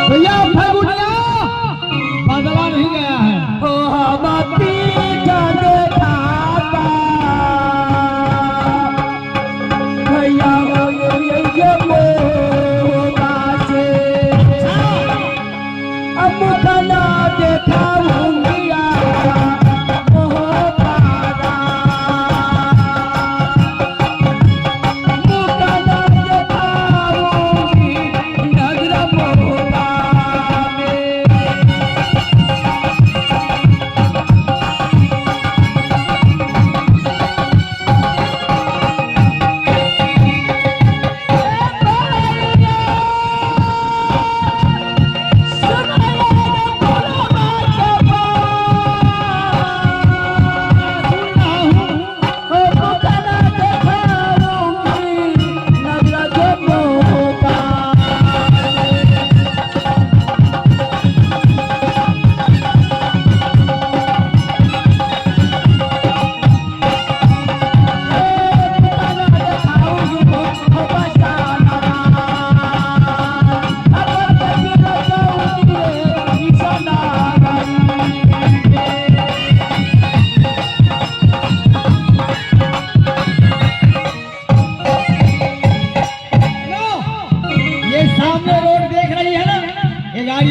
भैया फगुनिया बदला नहीं गया है। ओ हमारी जान खाता भैया हो ये मोहबा से अब खाना देखाऊंगी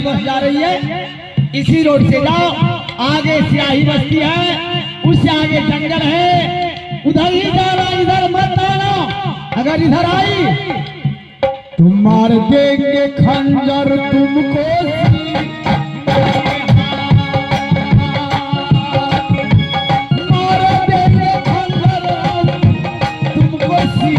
बस जा रही है, इसी रोड से जाओ। आगे स्याही बस्ती है, उससे आगे जंगल है, उधर ही जाना, इधर मत आना। अगर इधर आई तो मार देंगे खंजर तुमको, मार देंगे खंजर तुमको सी।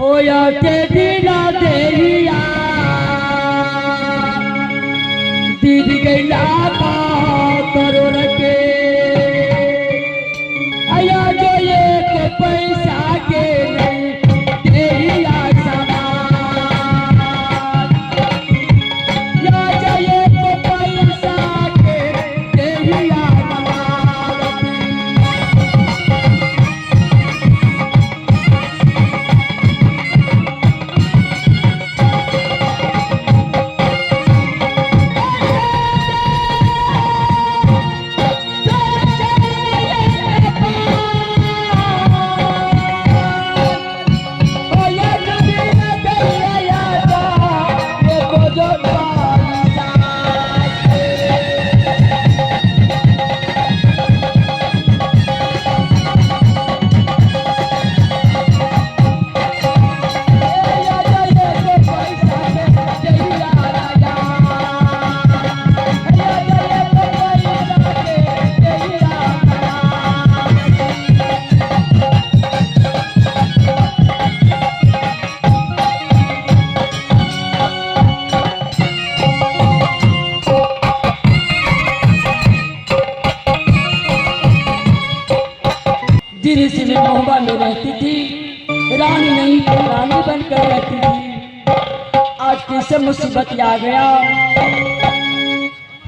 होया के दिला देरिया दीदी गैला का करो रखे आया जो एक पैसा के नहीं देरिया समान या जो एक पैसा के देरिया ऋषि में मोहबा में रहती थी, रानी नहीं तो रानी बनकर रहती थी। आज कैसे मुसीबत आ गया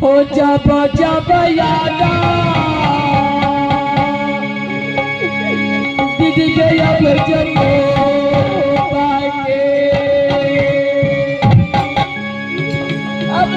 हो जब जब याद दीदी के अब जब पाके अब